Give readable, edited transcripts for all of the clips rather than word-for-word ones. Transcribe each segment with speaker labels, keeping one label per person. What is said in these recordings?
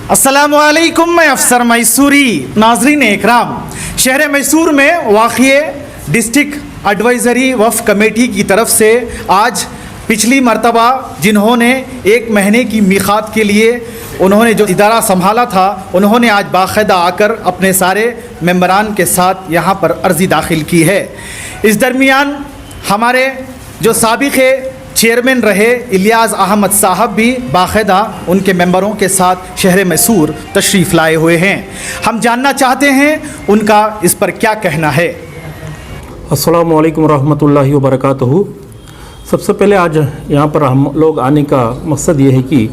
Speaker 1: अस्सलामुअलैकुम, मैं अफसर मैसूरी। नाजरीन इकराम, शहर मैसूर में वाक़िए डिस्ट्रिक्ट एडवाइज़री वफ़ कमेटी की तरफ से आज पिछली मरतबा जिन्होंने एक महीने की मीक़ात के लिए उन्होंने जो इदारा संभाला था, उन्होंने आज बाकायदा आकर अपने सारे मेंबरान के साथ यहाँ पर अर्ज़ी दाखिल की है। इस दरमियान हमारे जो साबिक़ चेयरमैन रहे इलियास अहमद साहब भी बाकायदा उनके मेंबरों के साथ शहर मैसूर तशरीफ़ लाए हुए हैं। हम जानना चाहते हैं उनका इस पर क्या कहना है।
Speaker 2: अस्सलामु अलैकुम रहमतुल्लाहि व बरकातहू। सबसे पहले आज यहाँ पर हम लोग आने का मकसद ये है कि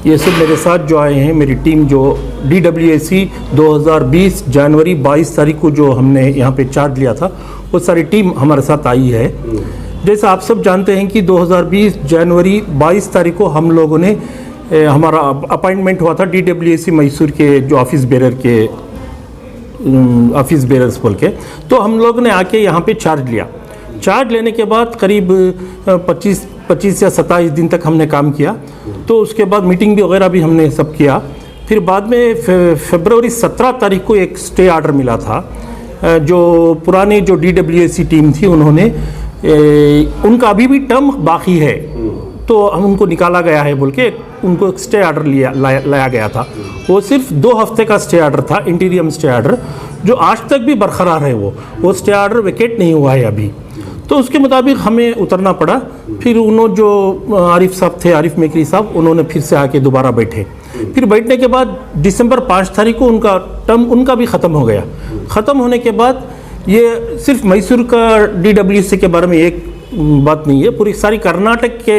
Speaker 2: ये सब मेरे साथ जो आए हैं, मेरी टीम जो DWAC 2020 जनवरी 22 तारीख को जो हमने यहाँ पे चार्ज लिया था, वो सारी टीम हमारे साथ आई है। जैसा आप सब जानते हैं कि 2020 जनवरी 22 तारीख को हम लोगों ने हमारा अपॉइंटमेंट हुआ था DWAC मैसूर के जो ऑफिस बेरर्स बोल के, तो हम लोग ने आके यहाँ पे चार्ज लिया। चार्ज लेने के बाद करीब 25 या 27 दिन तक हमने काम किया। तो उसके बाद मीटिंग भी वगैरह भी हमने सब किया। फिर बाद में फरवरी 17 तारीख को एक स्टे ऑर्डर मिला था। जो पुराने जो DWAC टीम थी, उन्होंने उनका अभी भी टर्म बाकी है, तो हम उनको निकाला गया है बोल के उनको एक स्टे ऑर्डर लाया गया था। वो सिर्फ 2 हफ्ते का स्टे ऑर्डर था, इंटीरियम स्टे ऑर्डर, जो आज तक भी बरकरार है। वो स्टे ऑर्डर वेकेट नहीं हुआ है अभी। तो उसके मुताबिक हमें उतरना पड़ा। फिर उन्होंने जो आरिफ साहब थे, आरिफ मेकरी साहब, उन्होंने फिर से आके दोबारा बैठे। फिर बैठने के बाद दिसंबर 5 तारीख को उनका टर्म उनका भी ख़त्म हो गया। ख़त्म होने के बाद ये सिर्फ मैसूर का DWAC के बारे में एक बात नहीं है, पूरी सारी कर्नाटक के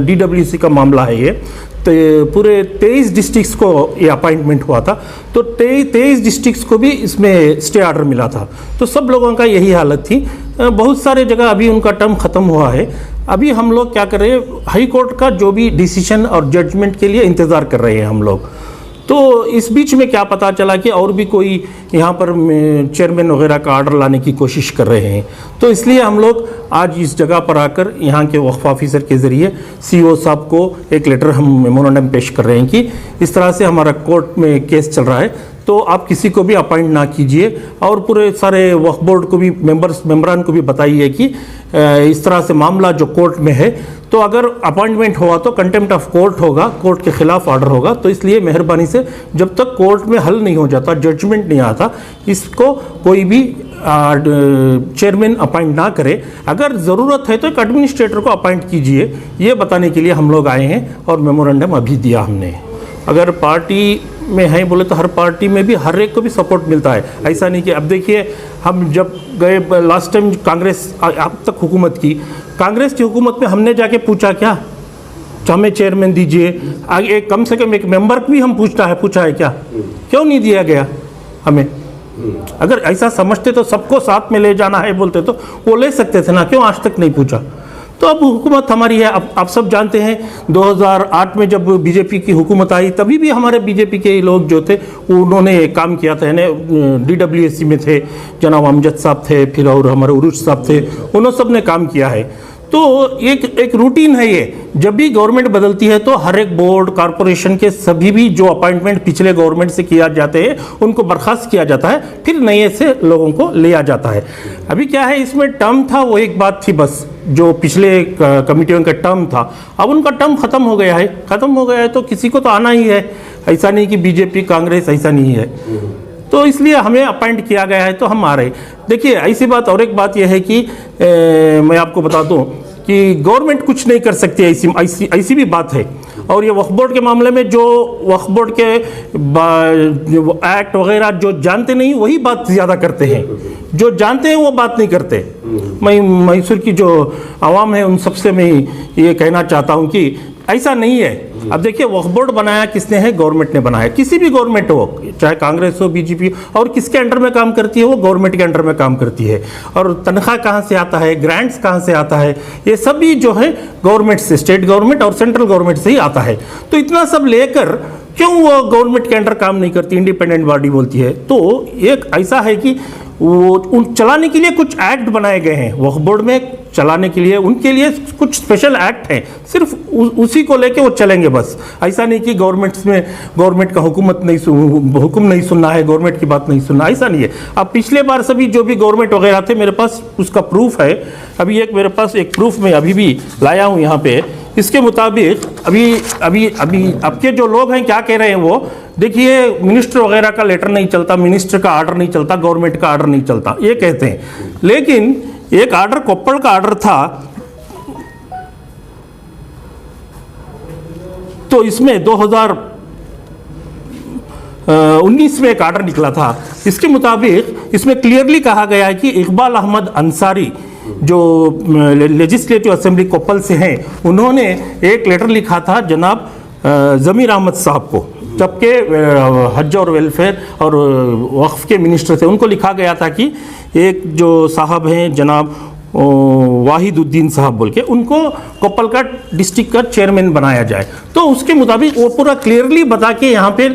Speaker 2: DWAC का मामला है ये। तो पूरे 23 डिस्ट्रिक्ट्स को ये अपॉइंटमेंट हुआ था, तो 23 डिस्ट्रिक्ट्स को भी इसमें स्टे ऑर्डर मिला था। तो सब लोगों का यही हालत थी। बहुत सारे जगह अभी उनका टर्म ख़त्म हुआ है। अभी हम लोग क्या कर रहे हैं, हाई कोर्ट का जो भी डिसीजन और जजमेंट के लिए इंतज़ार कर रहे हैं हम लोग। तो इस बीच में क्या पता चला कि और भी कोई यहाँ पर चेयरमैन वगैरह का ऑर्डर लाने की कोशिश कर रहे हैं। तो इसलिए हम लोग आज इस जगह पर आकर यहाँ के वक्फ ऑफिसर के ज़रिए CO साहब को एक लेटर हम मेमोरेंडम पेश कर रहे हैं कि इस तरह से हमारा कोर्ट में केस चल रहा है, तो आप किसी को भी अपॉइंट ना कीजिए। और पूरे सारे वक्फ बोर्ड को भी मेंबरान को भी बताइए कि इस तरह से मामला जो कोर्ट में है, तो अगर अपॉइंटमेंट हुआ तो कंटेम्प्ट ऑफ कोर्ट होगा, कोर्ट के खिलाफ ऑर्डर होगा। तो इसलिए मेहरबानी से जब तक कोर्ट में हल नहीं हो जाता, जजमेंट नहीं आता, इसको कोई भी चेयरमैन अपॉइंट ना करे। अगर ज़रूरत है तो एक एडमिनिस्ट्रेटर को अपॉइंट कीजिए। ये बताने के लिए हम लोग आए हैं और मेमोरेंडम अभी दिया हमने। अगर पार्टी में है बोले तो हर पार्टी में भी हर एक को भी सपोर्ट मिलता है। ऐसा नहीं कि अब देखिए, हम जब गए लास्ट टाइम कांग्रेस अब तक हुकूमत की, कांग्रेस की हुकूमत में हमने जाके पूछा क्या हमें चेयरमैन दीजिए, आगे कम से कम एक मेंबर भी हम पूछा है क्या? क्यों नहीं दिया गया हमें? अगर ऐसा समझते तो सबको साथ में ले जाना है बोलते तो वो ले सकते थे ना, क्यों आज तक नहीं पूछा? तो अब हुकूमत हमारी है। अब आप सब जानते हैं 2008 में जब BJP की हुकूमत आई, तभी भी हमारे BJP के लोग जो थे उन्होंने काम किया था। DWAC में थे, जनाब अमजद साहब थे, फिर और हमारे उरुज साहब थे, उन्होंने सब ने काम किया है। तो एक रूटीन है ये। जब भी गवर्नमेंट बदलती है तो हर एक बोर्ड कॉरपोरेशन के सभी भी जो अपॉइंटमेंट पिछले गवर्नमेंट से किया जाते हैं उनको बर्खास्त किया जाता है, फिर नए से लोगों को लिया जाता है। अभी क्या है, इसमें टर्म था वो एक बात थी बस, जो पिछले कमिटियों का टर्म था। अब उनका टर्म ख़त्म हो गया है, तो किसी को तो आना ही है। ऐसा नहीं कि BJP कांग्रेस, ऐसा नहीं है। तो इसलिए हमें अपॉइंट किया गया है, तो हम आ रहे। देखिए ऐसी बात, और एक बात यह है कि मैं आपको बता दूं कि गवर्नमेंट कुछ नहीं कर सकती, ऐसी भी बात है। और ये वक्फ बोर्ड के मामले में जो वक्फ बोर्ड के एक्ट वगैरह जो जानते नहीं वही बात ज़्यादा करते हैं, जो जानते हैं वो बात नहीं करते। मैं मैसूर की जो आवाम है उन सबसे मैं ये कहना चाहता हूँ कि ऐसा नहीं है। अब देखिए, वक्फ बोर्ड बनाया किसने है? गवर्नमेंट ने बनाया। किसी भी गवर्नमेंट हो, चाहे कांग्रेस हो, BJP, और किसके अंडर में काम करती है? वो गवर्नमेंट के अंडर में काम करती है। और तनख्वाह कहाँ से आता है, ग्रांट्स कहाँ से आता है, ये सभी जो है गवर्नमेंट से, स्टेट गवर्नमेंट और सेंट्रल गवर्नमेंट से ही आता है। तो इतना सब लेकर क्यों वो गवर्नमेंट के अंडर काम नहीं करती, इंडिपेंडेंट बॉडी बोलती है? तो एक ऐसा है कि वो चलाने के लिए कुछ एक्ट बनाए गए हैं। वक्फ बोर्ड में चलाने के लिए उनके लिए कुछ स्पेशल एक्ट हैं, सिर्फ उसी को लेके वो चलेंगे बस। ऐसा नहीं कि गवर्नमेंट का हुक्म नहीं सुनना है, गवर्नमेंट की बात नहीं सुनना, ऐसा नहीं है। अब पिछले बार सभी जो भी गवर्नमेंट वगैरह थे, मेरे पास उसका प्रूफ है। अभी मेरे पास एक प्रूफ मैं अभी भी लाया हूँ यहाँ पे। इसके मुताबिक अभी आपके जो लोग हैं क्या कह रहे हैं, वो देखिए मिनिस्टर वगैरह का लेटर नहीं चलता, मिनिस्टर का आर्डर नहीं चलता, गवर्नमेंट का आर्डर नहीं चलता, ये कहते हैं। लेकिन एक आर्डर कोप्पड़ का आर्डर था, तो इसमें 2019 में एक आर्डर निकला था। इसके मुताबिक इसमें क्लियरली कहा गया है कि इकबाल अहमद अंसारी जो लेजिस्लेटिव असेंबली कोप्पल से हैं, उन्होंने एक लेटर लिखा था जनाब ज़मीर अहमद साहब को, जबकि हज और वेलफेयर और वक्फ के मिनिस्टर थे। उनको लिखा गया था कि एक जो साहब हैं जनाब वाहिदुद्दीन साहब बोल के, उनको कोप्पल का डिस्ट्रिक्ट का चेयरमैन बनाया जाए। तो उसके मुताबिक वो पूरा क्लियरली बता के यहाँ पे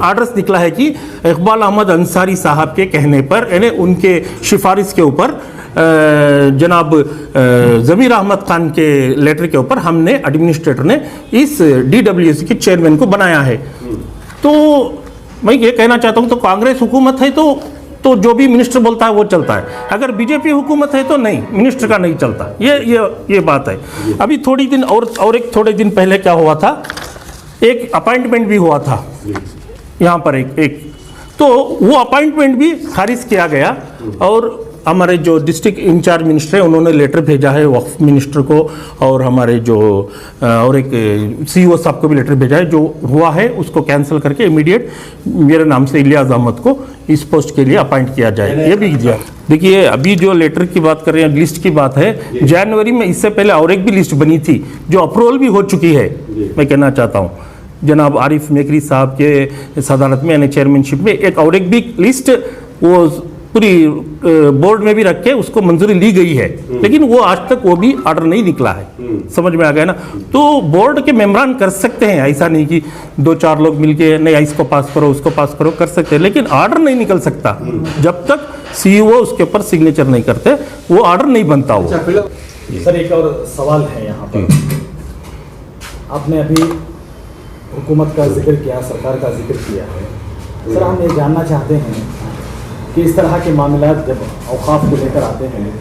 Speaker 2: आर्डर्स निकला है कि इकबाल अहमद अंसारी साहब के कहने पर, यानी उनके सिफारिश के ऊपर, जनाब ज़मीर अहमद खान के लेटर के ऊपर हमने एडमिनिस्ट्रेटर ने इस DWSC के चेयरमैन को बनाया है। तो मैं ये कहना चाहता हूँ, तो कांग्रेस हुकूमत है तो जो भी मिनिस्टर बोलता है वो चलता है, अगर बीजेपी हुकूमत है तो नहीं, मिनिस्टर का नहीं चलता। ये बात है। अभी थोड़े दिन पहले क्या हुआ था, एक अपॉइंटमेंट भी हुआ था यहाँ पर एक तो वो अपॉइंटमेंट भी खारिज किया गया। और हमारे जो डिस्ट्रिक्ट इंचार्ज मिनिस्टर है, उन्होंने लेटर भेजा है वक्फ मिनिस्टर को, और हमारे जो और एक CEO साहब को भी लेटर भेजा है। जो हुआ है उसको कैंसिल करके इमीडिएट मेरे नाम से इलियास अहमद को इस पोस्ट के लिए अपॉइंट किया जाए, ये भी दिया। देखिए अभी जो लेटर की बात कर रहे हैं, लिस्ट की बात है, जनवरी में इससे पहले और एक भी लिस्ट बनी थी जो अप्रूवल भी हो चुकी है। मैं कहना चाहता हूँ जनाब आरिफ मेकरी साहब के सदारत में, यानी चेयरमैनशिप में, एक और एक भी लिस्ट वो पूरी बोर्ड में भी रख के उसको मंजूरी ली गई है, लेकिन वो आज तक वो भी ऑर्डर नहीं निकला है। समझ में आ गया ना। तो बोर्ड के मेंबरान कर सकते हैं, ऐसा नहीं कि 2-4 लोग मिलके नहीं इसको पास करो उसको पास करो, कर सकते हैं, लेकिन ऑर्डर नहीं निकल सकता जब तक CEO उसके ऊपर सिग्नेचर नहीं करते, वो ऑर्डर नहीं बनता। वो
Speaker 1: सर एक और सवाल है यहाँ पर, आपने अभी हुकूमत का जिक्र किया, सरकार का जिक्र किया है। सर हम ये जानना चाहते हैं कि इस तरह के मामलात जब औक़ाफ़ को लेकर आते हैं,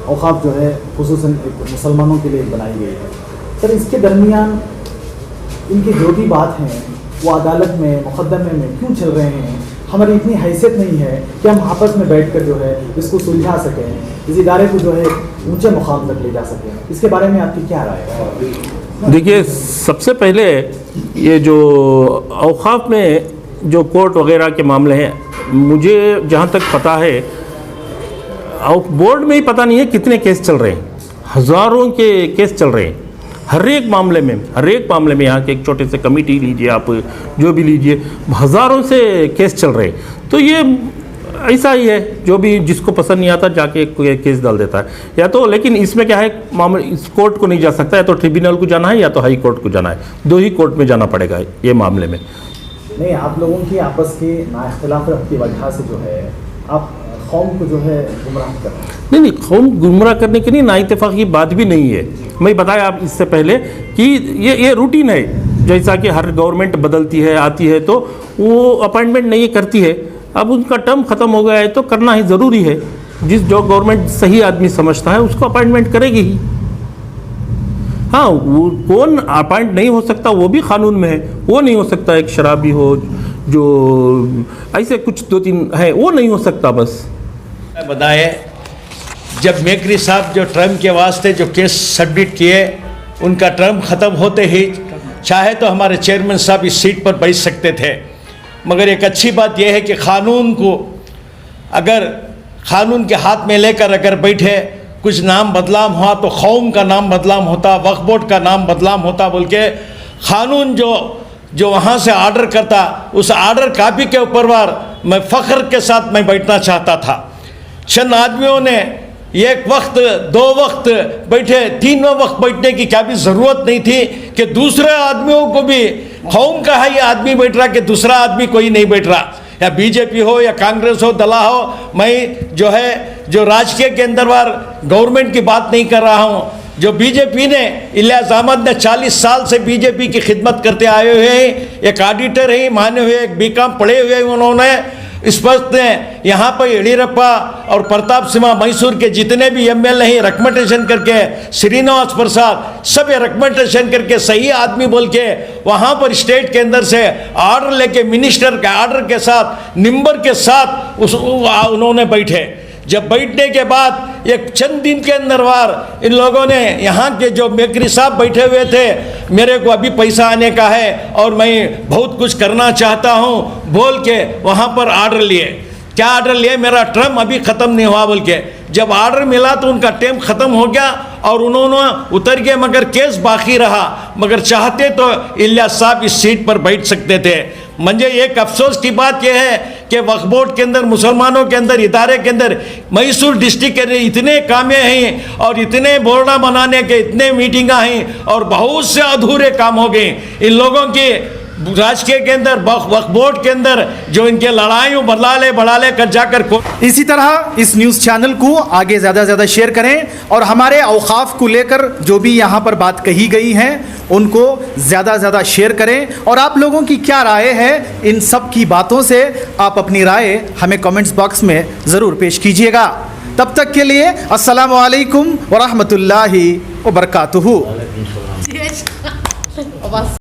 Speaker 1: औक़ाफ़ जो है खुसूसन मुसलमानों के लिए बनाई गई है, सर इसके दरमियान इनकी जो भी बात हैं वो अदालत में, मुक़दमे में क्यों चल रहे हैं? हमारी इतनी हैसियत नहीं है कि हम आपस में बैठकर जो है इसको सुलझा सकें, इस इदारे को जो है ऊंचे मुकाम तक ले जा सकें। इसके बारे में आपकी क्या राय है?
Speaker 2: देखिए सबसे पहले ये जो औक़ाफ़ में जो कोर्ट वगैरह के मामले हैं, मुझे जहाँ तक पता है बोर्ड में ही पता नहीं है कितने केस चल रहे हैं, हज़ारों के केस चल रहे हैं हर एक मामले में यहाँ के एक छोटे से कमेटी लीजिए आप, जो भी लीजिए, हज़ारों से केस चल रहे हैं। तो ये ऐसा ही है, जो भी जिसको पसंद नहीं आता जाके केस डाल देता है या तो। लेकिन इसमें क्या है, मामले इस कोर्ट को नहीं जा सकता, या तो ट्रिब्यूनल को जाना है या तो हाई कोर्ट को जाना है, 2 ही कोर्ट में जाना पड़ेगा ये मामले में।
Speaker 1: नहीं, आप लोगों की आपस की नाइख्तिलाफ़ की वजह से जो है आप कौम को जो है गुमराह कर रहे हैं।
Speaker 2: नहीं, कौम गुमराह करने की नहीं, नाइत्तेफ़ाक़ की बात भी नहीं है। मैं बताया आप इससे पहले कि ये रूटीन है, जैसा कि हर गवर्नमेंट बदलती है आती है तो वो अपॉइंटमेंट नहीं करती है। अब उनका टर्म ख़त्म हो गया है तो करना ही ज़रूरी है। जो गवर्नमेंट सही आदमी समझता है उसको अपॉइंटमेंट करेगी ही। हाँ, वो कौन अपॉइंट नहीं हो सकता वो भी कानून में है, वो नहीं हो सकता एक शराबी हो, जो ऐसे कुछ 2-3 है, वो नहीं हो सकता। बस
Speaker 3: बताए जब मेकरी साहब जो टर्म के वास्ते जो केस सबमिट किए, उनका टर्म ख़त्म होते ही चाहे तो हमारे चेयरमैन साहब इस सीट पर बैठ सकते थे, मगर एक अच्छी बात यह है कि क़ानून को अगर क़ानून के हाथ में लेकर अगर बैठे, कुछ नाम बदलाव हुआ तो कौम का नाम बदलाव होता, वक्फ बोर्ड का नाम बदलाव होता बोल के क़ानून जो वहाँ से आर्डर करता, उस आर्डर कापी के ऊपर मैं फ़ख्र के साथ मैं बैठना चाहता था। चंद आदमियों ने एक वक्त 2 वक्त बैठे, 3वां वक्त बैठने की क्या भी ज़रूरत नहीं थी कि दूसरे आदमियों को भी कौम का है ये आदमी बैठ रहा कि दूसरा आदमी कोई नहीं बैठ रहा, या बीजेपी हो या कांग्रेस हो, दला हो। मैं जो है जो राजकीय के अंदर वार गवर्नमेंट की बात नहीं कर रहा हूँ। जो बीजेपी ने, इलियास अहमद ने 40 साल से बीजेपी की खिदमत करते आए हुए हैं, एक ऑडिटर है, माने हुए, एक बीकॉम पढ़े हुए उन्होंने स्पष्ट ने यहाँ पर येडियुरप्पा और प्रताप सिंह मैसूर के जितने भी एमएलए हैं रिकमेंडेशन करके, श्रीनिवास प्रसाद सब ये रिकमेंडेशन करके सही आदमी बोल के वहाँ पर स्टेट के अंदर से ऑर्डर लेके मिनिस्टर के ऑर्डर के साथ नंबर के साथ उन्होंने बैठे। जब बैठने के बाद एक चंद दिन के अंदर वार इन लोगों ने, यहाँ के जो मेकरी साहब बैठे हुए थे, मेरे को अभी पैसा आने का है और मैं बहुत कुछ करना चाहता हूँ बोल के वहाँ पर ऑर्डर लिए। क्या ऑर्डर लिए? मेरा टर्म अभी ख़त्म नहीं हुआ बोल के। जब ऑर्डर मिला तो उनका टाइम ख़त्म हो गया और उन्होंने उतर गए, मगर केस बाकी रहा। मगर चाहते तो इलियास साहब इस सीट पर बैठ सकते थे। मुझे एक अफसोस की बात यह है कि वक्फ बोर्ड के अंदर, मुसलमानों के अंदर, इदारे के अंदर, मैसूर डिस्ट्रिक्ट के अंदर इतने कामें हैं और इतने बोर्डा बनाने के इतने मीटिंगा हैं और बहुत से अधूरे काम हो गए। इन लोगों की राजकीय के अंदर, वक्फ बोर्ड के अंदर जो इनके लड़ाइयों बढ़ाले कर जाकर
Speaker 1: इसी तरह इस न्यूज़ चैनल को आगे ज़्यादा से ज़्यादा शेयर करें और हमारे औकाफ को लेकर जो भी यहाँ पर बात कही गई है उनको ज़्यादा से ज़्यादा शेयर करें। और आप लोगों की क्या राय है इन सब की बातों से, आप अपनी राय हमें कमेंट्स बॉक्स में ज़रूर पेश कीजिएगा। तब तक के लिए अस्सलामु अलैकुम व रहमतुल्लाहि व बरकातुहू।